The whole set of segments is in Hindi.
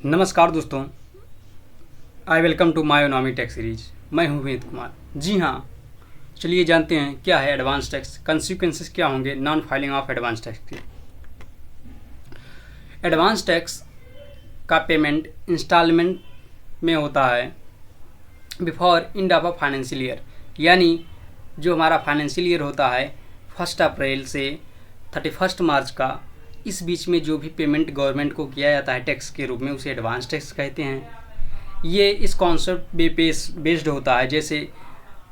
नमस्कार दोस्तों, I welcome to my economy tax series. मैं हूं विनीत कुमार। जी हाँ, चलिए जानते हैं क्या है एडवांस टैक्स, कंसिक्वेंसेस क्या होंगे non filing of advance tax के। एडवांस टैक्स का पेमेंट इंस्टॉलमेंट में होता है before end of a financial year, यानी जो हमारा फाइनेंशियल ईयर होता है 1 अप्रैल से 31 मार्च का, इस बीच में जो भी पेमेंट गवर्नमेंट को किया जाता है टैक्स के रूप में, उसे एडवांस टैक्स कहते हैं। ये इस कॉन्सेप्ट पे बेस्ड होता है, जैसे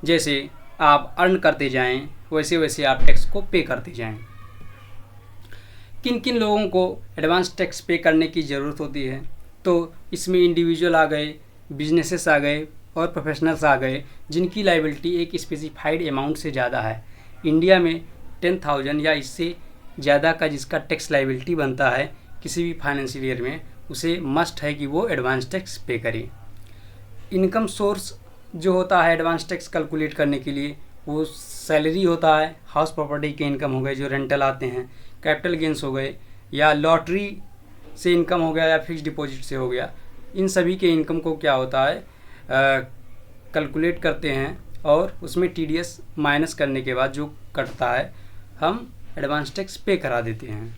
जैसे आप अर्न करते जाएं वैसे वैसे आप टैक्स को पे करते जाएं। किन किन लोगों को एडवांस टैक्स पे करने की ज़रूरत होती है, तो इसमें इंडिविजुअल आ गए, बिजनेसेस आ गए और प्रोफेशनल्स आ गए, जिनकी लाइबिलिटी एक स्पेसिफाइड अमाउंट से ज़्यादा है। इंडिया में 10,000 या इससे ज़्यादा का जिसका टैक्स लाइबिलिटी बनता है किसी भी फाइनेंशियल ईयर में, उसे मस्ट है कि वो एडवांस टैक्स पे करे। इनकम सोर्स जो होता है एडवांस टैक्स कैलकुलेट करने के लिए, वो सैलरी होता है, हाउस प्रॉपर्टी के इनकम हो गए जो रेंटल आते हैं, कैपिटल गेंस हो गए, या लॉटरी से इनकम हो गया, या फिक्स डिपॉजिट से हो गया। इन सभी के इनकम को क्या होता है कैलकुलेट करते हैं, और उसमें टीडीएस माइनस करने के बाद जो कटता है हम एडवांस टैक्स पे करा देते हैं।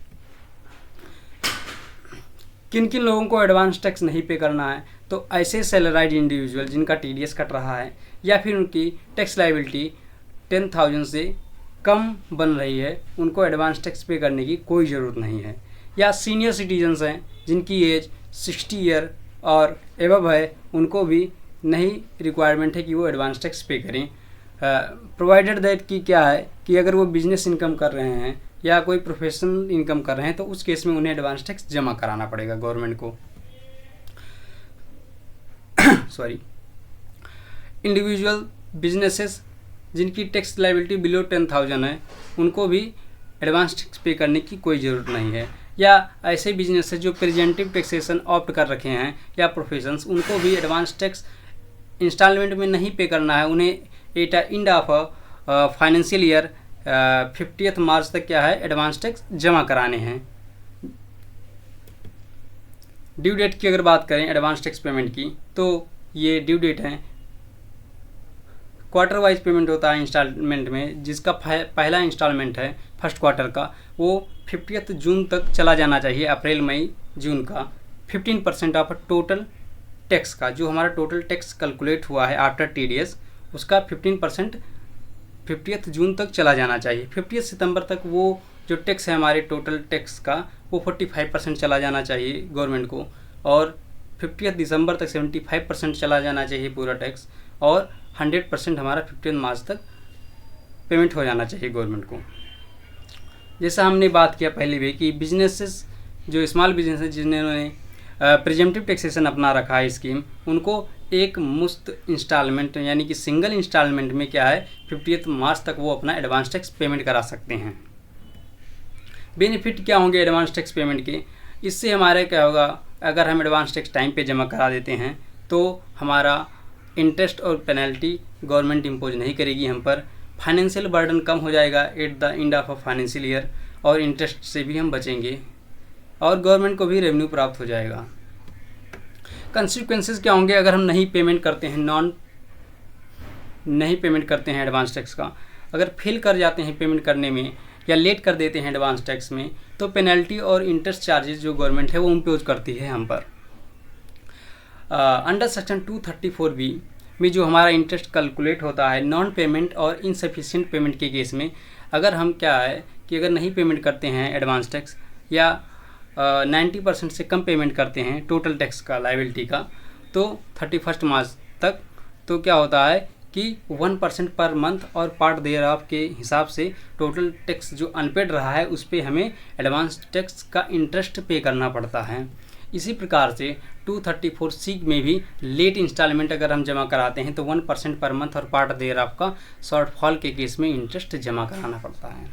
किन किन लोगों को एडवांस टैक्स नहीं पे करना है, तो ऐसे सैलराइड इंडिविजुअल जिनका टीडीएस कट रहा है, या फिर उनकी टैक्स लाइबिलिटी 10,000 से कम बन रही है, उनको एडवांस टैक्स पे करने की कोई ज़रूरत नहीं है। या सीनियर सिटीजन्स हैं जिनकी एज 60 ईयर और एबव है, उनको भी नहीं रिक्वायरमेंट है कि वो एडवांस टैक्स पे करें, प्रोवाइडेड दैट कि क्या है कि अगर वो बिजनेस इनकम कर रहे हैं या कोई प्रोफेशनल इनकम कर रहे हैं, तो उस केस में उन्हें एडवांस टैक्स जमा कराना पड़ेगा गवर्नमेंट को। सॉरी, इंडिविजुअल बिजनेसेस जिनकी टैक्स लाइबिलिटी बिलो 10,000 है, उनको भी एडवांस टैक्स पे करने की कोई ज़रूरत नहीं है। या ऐसे बिजनेसेस जो प्रेजेंटिव टैक्सेशन ऑप्ट कर रखे हैं या प्रोफेशंस, उनको भी एडवांस टैक्स इंस्टॉलमेंट में नहीं पे करना है। उन्हें at end of financial year 50 March तक क्या है एडवांस टैक्स जमा कराने हैं। ड्यू डेट की अगर बात करें एडवांस टैक्स पेमेंट की, तो ये ड्यू डेट है, क्वार्टर वाइज पेमेंट होता है इंस्टॉलमेंट में। जिसका पहला इंस्टॉलमेंट है फर्स्ट क्वार्टर का, वो 50 जून तक चला जाना चाहिए, अप्रैल मई जून का। 15% ऑफ टोटल टैक्स का, जो हमारा टोटल टैक्स कैलकुलेट हुआ है आफ्टर टीडीएस, उसका 15% 50 जून तक चला जाना चाहिए। 50 सितंबर तक वो जो टैक्स है हमारे टोटल टैक्स का, वो 45% चला जाना चाहिए गवर्नमेंट को, और 50 दिसंबर तक 75% चला जाना चाहिए पूरा टैक्स, और 100% हमारा 15 मार्च तक पेमेंट हो जाना चाहिए गवर्नमेंट को। जैसा हमने बात किया पहले भी कि बिजनेसेस जो स्मॉल बिजनेस है जिन्होंने प्रिजेम्पटिव टैक्सेशन अपना रखा है स्कीम, उनको एक मुश्त इंस्टॉलमेंट यानी कि सिंगल इंस्टॉलमेंट में क्या है 50 मार्च तक वो अपना एडवांस टैक्स पेमेंट करा सकते हैं। बेनिफिट क्या होंगे एडवांस टैक्स पेमेंट के? इससे हमारे क्या होगा, अगर हम एडवांस टैक्स टाइम पे जमा करा देते हैं तो हमारा इंटरेस्ट और पेनल्टी गवर्नमेंट इम्पोज नहीं करेगी हम पर, फाइनेंशियल बर्डन कम हो जाएगा at the end of a financial year, और इंटरेस्ट से भी हम बचेंगे और गवर्नमेंट को भी रेवेन्यू प्राप्त हो जाएगा। कंसिक्वेंसेस क्या होंगे अगर हम नहीं पेमेंट करते हैं, नहीं पेमेंट करते हैं एडवांस टैक्स का? अगर फेल कर जाते हैं पेमेंट करने में या लेट कर देते हैं एडवांस टैक्स में, तो पेनल्टी और इंटरेस्ट चार्जेस जो गवर्नमेंट है वो इम्पोज करती है हम पर। अंडर सेक्शन 234B में जो हमारा इंटरेस्ट कैलकुलेट होता है नॉन पेमेंट और इनसफिशिएंट पेमेंट के केस में, अगर हम क्या है कि अगर नहीं पेमेंट करते हैं एडवांस टैक्स या 90% से कम पेमेंट करते हैं टोटल टैक्स का लाइबिलिटी का, तो 31 मार्च तक, तो क्या होता है कि 1% पर मंथ और पार्ट देयर ऑफ के हिसाब से टोटल टैक्स जो अनपेड रहा है उस पर हमें एडवांस टैक्स का इंटरेस्ट पे करना पड़ता है। इसी प्रकार से 234C में भी लेट इंस्टॉलमेंट अगर हम जमा कराते हैं तो 1% पर मंथ और पार्ट देयर ऑफ का शॉर्टफॉल के केस में इंटरेस्ट जमा कराना पड़ता है।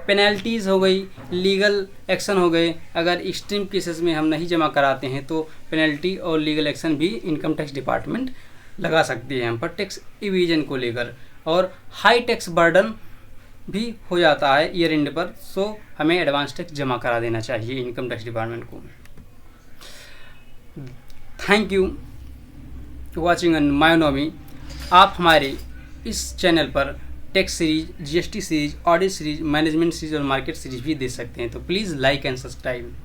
पेनल्टीज़ हो गई, लीगल एक्शन हो गए, अगर एक्सट्रीम केसेस में हम नहीं जमा कराते हैं तो पेनल्टी और लीगल एक्शन भी इनकम टैक्स डिपार्टमेंट लगा सकती है हम पर टैक्स इवीजन को लेकर, और हाई टैक्स बर्डन भी हो जाता है ईयर एंड पर, सो हमें एडवांस टैक्स जमा करा देना चाहिए इनकम टैक्स डिपार्टमेंट को। थैंक यू वॉचिंग ऑन मायोनोमी। आप हमारे इस चैनल पर tax series, GST series, audit series, management series और मार्केट सीरीज भी दे सकते हैं, तो प्लीज़ लाइक एंड सब्सक्राइब।